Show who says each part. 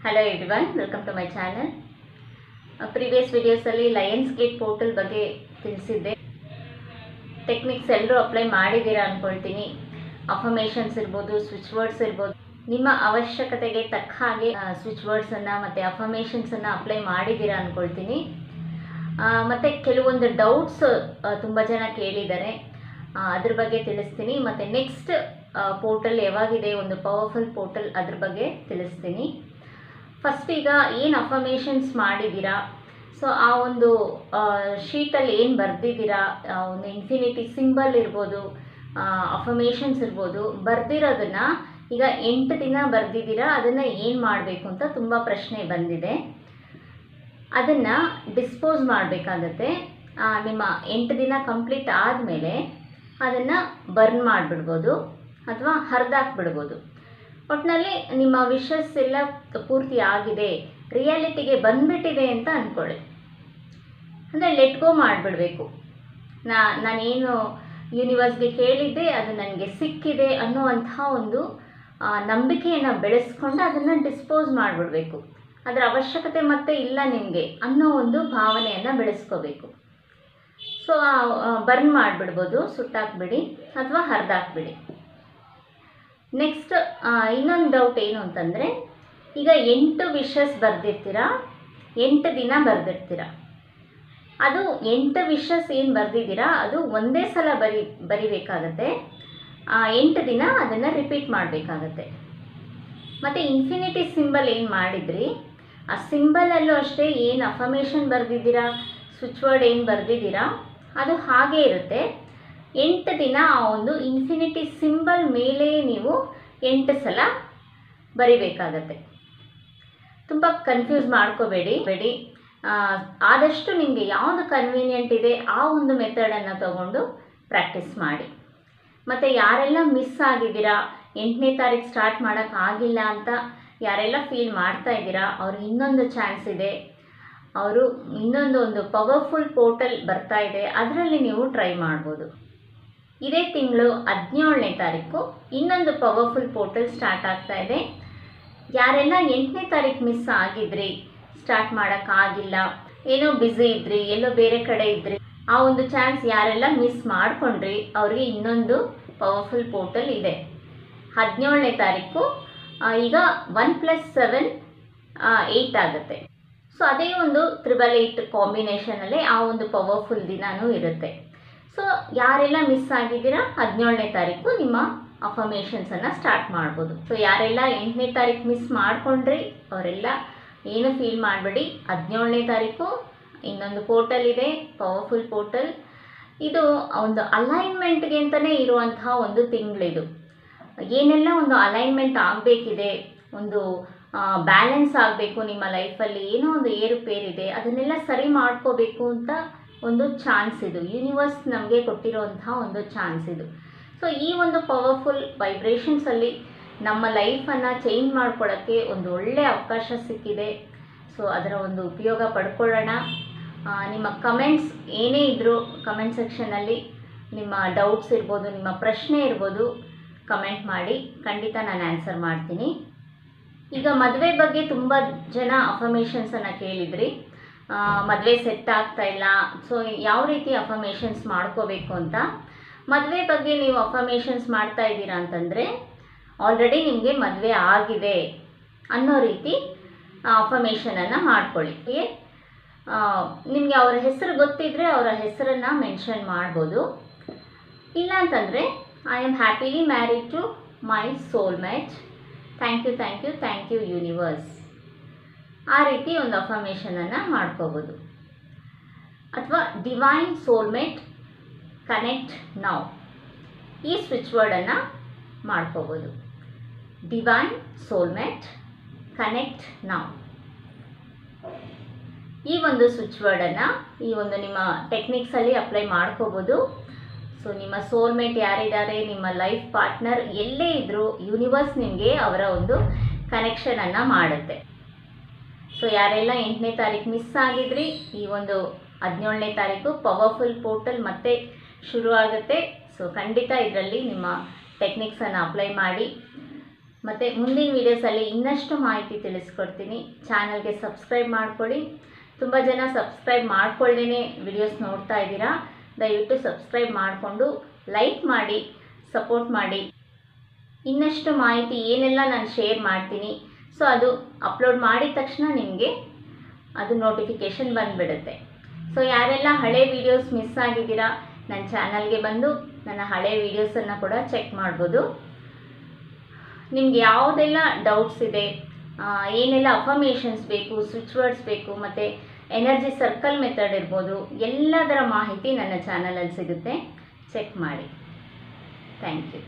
Speaker 1: Hello everyone, welcome to my channel. Previous videos ಅಲ್ಲಿ Lions gate portal ಬಗ್ಗೆ ತಿಳಿಸಿದ್ದೆ. Techniques ಎಲ್ಲರೂ apply ಮಾಡಿದ್ದೀರಾ ಅನ್ಕೊಳ್ತೀನಿ. ಅಫರ್ಮೇಷನ್ಸ್ ಇರ್ಬೋದು, ಸ್ವಿಚ್ ವರ್ಡ್ಸ್ ಇರ್ಬೋದು, ನಿಮ್ಮ ಅವಶ್ಯಕತೆಗೆ ತಕ್ಕ ಹಾಗೆ ಸ್ವಿಚ್ ವರ್ಡ್ಸ್ ಅನ್ನ ಮತ್ತೆ ಅಫರ್ಮೇಷನ್ಸ್ ಅನ್ನ ಅಪ್ಲೈ ಮಾಡಿದ್ದೀರಾ ಅನ್ಕೊಳ್ತೀನಿ. ಮತ್ತೆ ಕೆಲವೊಂದು ಡೌಟ್ಸ್ ತುಂಬ ಜನ ಕೇಳಿದ್ದಾರೆ, ಅದ್ರ ಬಗ್ಗೆ ತಿಳಿಸ್ತೀನಿ. ಮತ್ತು ನೆಕ್ಸ್ಟ್ ಪೋರ್ಟಲ್ ಯಾವಾಗಿದೆ, ಒಂದು ಪವರ್ಫುಲ್ ಪೋರ್ಟಲ್, ಅದ್ರ ಬಗ್ಗೆ ತಿಳಿಸ್ತೀನಿ. ಫಸ್ಟ್ ಈಗ ಏನು ಅಫರ್ಮೇಷನ್ಸ್ ಮಾಡಿದ್ದೀರಾ, ಸೊ ಆ ಒಂದು ಶೀಟಲ್ಲಿ ಏನು ಬರೆದಿದ್ದೀರಾ, ಒಂದು ಇನ್ಫಿನಿಟಿ ಸಿಂಬಲ್ ಇರ್ಬೋದು, ಅಫರ್ಮೇಷನ್ಸ್ ಇರ್ಬೋದು, ಬರೆದಿರೋದನ್ನು ಈಗ 8 ದಿನ ಬರೆದಿದ್ದೀರಾ, ಅದನ್ನು ಏನು ಮಾಡಬೇಕು ಅಂತ ತುಂಬ ಪ್ರಶ್ನೆ ಬಂದಿದೆ. ಅದನ್ನು ಡಿಸ್ಪೋಸ್ ಮಾಡಬೇಕಾಗತ್ತೆ. ನಿಮ್ಮ 8 ದಿನ ಕಂಪ್ಲೀಟ್ ಆದಮೇಲೆ ಅದನ್ನು ಬರ್ನ್ ಮಾಡಿಬಿಡ್ಬೋದು ಅಥವಾ ಹರಿದಾಕ್ಬಿಡ್ಬೋದು. ಒಟ್ಟಿನಲ್ಲಿ ನಿಮ್ಮ ವಿಷಸ್ ಎಲ್ಲ ಪೂರ್ತಿ ಆಗಿದೆ, ರಿಯಾಲಿಟಿಗೆ ಬಂದ್ಬಿಟ್ಟಿದೆ ಅಂತ ಅಂದ್ಕೊಳ್ಳಿ. ಅಂದರೆ ಲೆಟ್ ಗೋ ಮಾಡಿಬಿಡಬೇಕು. ನಾನೇನು ಯೂನಿವರ್ಸ್ಗೆ ಕೇಳಿದ್ದೆ ಅದು ನನಗೆ ಸಿಕ್ಕಿದೆ ಅನ್ನುವಂಥ ಒಂದು ನಂಬಿಕೆಯನ್ನು ಬೆಳೆಸ್ಕೊಂಡು ಅದನ್ನು ಡಿಸ್ಪೋಸ್ ಮಾಡಿಬಿಡಬೇಕು. ಅದರ ಅವಶ್ಯಕತೆ ಮತ್ತೆ ಇಲ್ಲ ನಿಮಗೆ ಅನ್ನೋ ಒಂದು ಭಾವನೆಯನ್ನು ಬೆಳೆಸ್ಕೋಬೇಕು. ಸೊ ಬರ್ನ್ ಮಾಡಿಬಿಡ್ಬೋದು, ಸುಟ್ಟಾಕ್ಬಿಡಿ ಅಥವಾ ಹರಿದಾಕ್ಬಿಡಿ. ನೆಕ್ಸ್ಟ್ ಇನ್ನೊಂದು ಡೌಟ್ ಏನು ಅಂತಂದರೆ, ಈಗ 8 ವಿಷಸ್ ಬರೆದಿರ್ತೀರಾ, 8 ದಿನ ಬರೆದಿರ್ತೀರ. ಅದು 8 ವಿಷಸ್ ಏನು ಬರೆದಿದ್ದೀರಾ ಅದು ಒಂದೇ ಸಲ ಬರಿಬೇಕಾಗತ್ತೆ. 8 ದಿನ ಅದನ್ನು ರಿಪೀಟ್ ಮಾಡಬೇಕಾಗತ್ತೆ. ಮತ್ತು ಇನ್ಫಿನಿಟಿ ಸಿಂಬಲ್ ಏನು ಮಾಡಿದ್ರಿ, ಆ ಸಿಂಬಲಲ್ಲೂ ಅಷ್ಟೇ ಏನು ಅಫರ್ಮೇಷನ್ ಬರೆದಿದ್ದೀರಾ, ಸ್ವಿಚ್ ವರ್ಡ್ ಏನು ಬರೆದಿದ್ದೀರಾ ಅದು ಹಾಗೇ ಇರುತ್ತೆ. 8 ದಿನ ಆ ಒಂದು ಇನ್ಫಿನಿಟಿ ಸಿಂಬಲ್ ಮೇಲೆ ನೀವು 8 ಸಲ ಬರಿಬೇಕಾಗತ್ತೆ. ತುಂಬ ಕನ್ಫ್ಯೂಸ್ ಮಾಡ್ಕೋಬೇಡಿ. ಆದಷ್ಟು ನಿಮಗೆ ಯಾವುದು ಕನ್ವೀನಿಯೆಂಟ್ ಇದೆ ಆ ಒಂದು ಮೆಥಡನ್ನು ತಗೊಂಡು ಪ್ರಾಕ್ಟೀಸ್ ಮಾಡಿ. ಮತ್ತು ಯಾರೆಲ್ಲ ಮಿಸ್ ಆಗಿದ್ದೀರಾ, 8ನೇ ತಾರೀಕು ಸ್ಟಾರ್ಟ್ ಮಾಡೋಕ್ಕಾಗಿಲ್ಲ ಅಂತ ಯಾರೆಲ್ಲ ಫೀಲ್ ಮಾಡ್ತಾ ಇದ್ದೀರಾ, ಅವ್ರಿಗೆ ಇನ್ನೊಂದು ಚಾನ್ಸ್ ಇದೆ. ಅವರು ಒಂದು ಪವರ್ಫುಲ್ ಪೋರ್ಟಲ್ ಬರ್ತಾ ಇದೆ, ಅದರಲ್ಲಿ ನೀವು ಟ್ರೈ ಮಾಡ್ಬೋದು. ಇದೇ ತಿಂಗಳು 17ನೇ ತಾರೀಕು ಇನ್ನೊಂದು ಪವರ್ಫುಲ್ ಪೋರ್ಟಲ್ ಸ್ಟಾರ್ಟ್ ಆಗ್ತಾ ಇದೆ. ಯಾರೆಲ್ಲ 8ನೇ ತಾರೀಕು ಮಿಸ್ ಆಗಿದ್ರಿ, ಸ್ಟಾರ್ಟ್ ಮಾಡೋಕ್ಕಾಗಿಲ್ಲ, ಏನೋ ಬ್ಯುಸಿ ಇದ್ರಿ, ಎಲ್ಲೋ ಬೇರೆ ಕಡೆ ಇದ್ರಿ, ಆ ಒಂದು ಚಾನ್ಸ್ ಯಾರೆಲ್ಲ ಮಿಸ್ ಮಾಡ್ಕೊಂಡ್ರಿ ಅವ್ರಿಗೆ ಇನ್ನೊಂದು ಪವರ್ಫುಲ್ ಪೋರ್ಟಲ್ ಇದೆ. 17ನೇ ತಾರೀಕು ಈಗ 1+7 8 ಆಗುತ್ತೆ. ಸೊ ಅದೇ ಒಂದು 888 ಕಾಂಬಿನೇಷನಲ್ಲಿ ಆ ಒಂದು ಪವರ್ಫುಲ್ ದಿನವೂ ಇರುತ್ತೆ. ಸೊ ಯಾರೆಲ್ಲ ಮಿಸ್ ಆಗಿದ್ದೀರಾ 17ನೇ ತಾರೀಕು ನಿಮ್ಮ ಅಫರ್ಮೇಷನ್ಸನ್ನು ಸ್ಟಾರ್ಟ್ ಮಾಡ್ಬೋದು. ಸೊ ಯಾರೆಲ್ಲ 8ನೇ ತಾರೀಕು ಮಿಸ್ ಮಾಡ್ಕೊಂಡ್ರಿ ಅವರೆಲ್ಲ ಏನು ಫೀಲ್ ಮಾಡಬೇಡಿ. 17ನೇ ತಾರೀಕು ಇನ್ನೊಂದು ಪೋರ್ಟಲ್ ಇದೆ, ಪವರ್ಫುಲ್ ಪೋರ್ಟಲ್. ಇದು ಒಂದು ಅಲೈನ್ಮೆಂಟ್ಗೆ ಅಂತಲೇ ಇರುವಂತಹ ಒಂದು ತಿಂಗಳಿದು. ಏನೆಲ್ಲ ಒಂದು ಅಲೈನ್ಮೆಂಟ್ ಆಗಬೇಕಿದೆ, ಒಂದು ಬ್ಯಾಲೆನ್ಸ್ ಆಗಬೇಕು ನಿಮ್ಮ ಲೈಫಲ್ಲಿ, ಏನೋ ಒಂದು ಏರುಪೇರಿದೆ, ಅದನ್ನೆಲ್ಲ ಸರಿ ಮಾಡ್ಕೋಬೇಕು ಅಂತ ಒಂದು ಚಾನ್ಸ್ ಇದು. ಯೂನಿವರ್ಸ್ ನಮಗೆ ಕೊಟ್ಟಿರೋಂಥ ಒಂದು ಚಾನ್ಸ್ ಇದು. ಸೊ ಈ ಒಂದು ಪವರ್ಫುಲ್ ವೈಬ್ರೇಷನ್ಸಲ್ಲಿ ನಮ್ಮ ಲೈಫನ್ನು ಚೇಂಜ್ ಮಾಡ್ಕೊಳ್ಳೋಕ್ಕೆ ಒಂದು ಒಳ್ಳೆಯ ಅವಕಾಶ ಸಿಕ್ಕಿದೆ. ಸೊ ಅದರ ಒಂದು ಉಪಯೋಗ ಪಡ್ಕೊಳ್ಳೋಣ. ನಿಮ್ಮ ಕಮೆಂಟ್ಸ್ ಏನೇ ಇದ್ದರೂ ಕಮೆಂಟ್ ಸೆಕ್ಷನಲ್ಲಿ ನಿಮ್ಮ ಡೌಟ್ಸ್ ಇರ್ಬೋದು, ನಿಮ್ಮ ಪ್ರಶ್ನೆ ಇರ್ಬೋದು, ಕಮೆಂಟ್ ಮಾಡಿ, ಖಂಡಿತ ನಾನು ಆನ್ಸರ್ ಮಾಡ್ತೀನಿ. ಈಗ ಮದುವೆ ಬಗ್ಗೆ ತುಂಬ ಜನ ಅಫರ್ಮೇಷನ್ಸನ್ನು ಕೇಳಿದ್ರಿ. ಮದುವೆ ಸೆಟ್ ಆಗ್ತಾ ಇಲ್ಲ, ಸೊ ಯಾವ ರೀತಿ ಅಫರ್ಮೇಷನ್ಸ್ ಮಾಡ್ಕೋಬೇಕು ಅಂತ. ಮದುವೆ ಬಗ್ಗೆ ನೀವು ಅಫರ್ಮೇಷನ್ಸ್ ಮಾಡ್ತಾ ಇದ್ದೀರಾ ಅಂತಂದರೆ ಆಲ್ರೆಡಿ ನಿಮಗೆ ಮದುವೆ ಆಗಿದೆ ಅನ್ನೋ ರೀತಿ ಅಫರ್ಮೇಷನನ್ನು ಮಾಡ್ಕೊಳ್ಳಿ. ನಿಮಗೆ ಅವರ ಹೆಸರು ಗೊತ್ತಿದ್ದರೆ ಅವರ ಹೆಸರನ್ನು ಮೆನ್ಷನ್ ಮಾಡ್ಬೋದು. ಇಲ್ಲ ಅಂತಂದರೆ I am happily married to my soulmate, thank you universe, ಆ ರೀತಿ ಒಂದು ಅಫರ್ಮೇಷನನ್ನು ಮಾಡ್ಕೋಬೋದು. ಅಥವಾ ಡಿವೈನ್ ಸೋಲ್ಮೇಟ್ ಕನೆಕ್ಟ್ ನೌ, ಈ ಸ್ವಿಚ್ ವರ್ಡನ್ನು ಮಾಡ್ಕೋಬೋದು. ಡಿವೈನ್ ಸೋಲ್ಮೇಟ್ ಕನೆಕ್ಟ್ ನೌ, ಈ ಒಂದು ಸ್ವಿಚ್ ವರ್ಡನ್ನು ಈ ಒಂದು ನಿಮ್ಮ ಟೆಕ್ನಿಕ್ಸಲ್ಲಿ ಅಪ್ಲೈ ಮಾಡ್ಕೋಬೋದು. ಸೊ ನಿಮ್ಮ ಸೋಲ್ಮೇಟ್ ಯಾರಿದ್ದಾರೆ, ನಿಮ್ಮ ಲೈಫ್ ಪಾರ್ಟ್ನರ್ ಎಲ್ಲೇ ಇದ್ದರೂ ಯೂನಿವರ್ಸ್ ನಿಮಗೆ ಅವರ ಒಂದು ಕನೆಕ್ಷನನ್ನು ಮಾಡುತ್ತೆ. ಸೊ ಯಾರೆಲ್ಲ 8ನೇ ತಾರೀಕು ಮಿಸ್ ಆಗಿದ್ರಿ, ಈ ಒಂದು 17ನೇ ತಾರೀಕು ಪವರ್ಫುಲ್ ಪೋರ್ಟಲ್ ಮತ್ತೆ ಶುರು ಆಗುತ್ತೆ. ಸೊ ಖಂಡಿತ ಇದರಲ್ಲಿ ನಿಮ್ಮ ಟೆಕ್ನಿಕ್ಸನ್ನು ಅಪ್ಲೈ ಮಾಡಿ. ಮತ್ತು ಮುಂದಿನ ವೀಡಿಯೋಸಲ್ಲಿ ಇನ್ನಷ್ಟು ಮಾಹಿತಿ ತಿಳಿಸ್ಕೊಡ್ತೀನಿ. ಚಾನಲ್ಗೆ ಸಬ್ಸ್ಕ್ರೈಬ್ ಮಾಡ್ಕೊಳ್ಳಿ. ತುಂಬ ಜನ ಸಬ್ಸ್ಕ್ರೈಬ್ ಮಾಡ್ಕೊಳ್ಳದೇ ವಿಡಿಯೋಸ್ ನೋಡ್ತಾ ಇದ್ದೀರಾ. ದಯವಿಟ್ಟು ಸಬ್ಸ್ಕ್ರೈಬ್ ಮಾಡಿಕೊಂಡು ಲೈಕ್ ಮಾಡಿ, ಸಪೋರ್ಟ್ ಮಾಡಿ. ಇನ್ನಷ್ಟು ಮಾಹಿತಿ ಏನೆಲ್ಲ ನಾನು ಶೇರ್ ಮಾಡ್ತೀನಿ, ಸೊ ಅದು ಅಪ್ಲೋಡ್ ಮಾಡಿದ ತಕ್ಷಣ ನಿಮಗೆ ಅದು ನೋಟಿಫಿಕೇಷನ್ ಬಂದುಬಿಡುತ್ತೆ. ಸೊ ಯಾರೆಲ್ಲ ಹಳೆ ವೀಡಿಯೋಸ್ ಮಿಸ್ ಆಗಿದ್ದೀರಾ, ನನ್ನ ಚಾನಲ್ಗೆ ಬಂದು ನನ್ನ ಹಳೆ ವೀಡಿಯೋಸನ್ನು ಕೂಡ ಚೆಕ್ ಮಾಡ್ಬೋದು. ನಿಮ್ಗೆ ಯಾವುದೆಲ್ಲ ಡೌಟ್ಸ್ ಇದೆ, ಏನೆಲ್ಲ ಅಫರ್ಮೇಷನ್ಸ್ ಬೇಕು, ಸ್ವಿಚ್ ವರ್ಡ್ಸ್ ಬೇಕು, ಮತ್ತು ಎನರ್ಜಿ ಸರ್ಕಲ್ ಮೆಥಡ್ ಇರ್ಬೋದು, ಎಲ್ಲದರ ಮಾಹಿತಿ ನನ್ನ ಚಾನಲಲ್ಲಿ ಸಿಗುತ್ತೆ. ಚೆಕ್ ಮಾಡಿ. Thank you.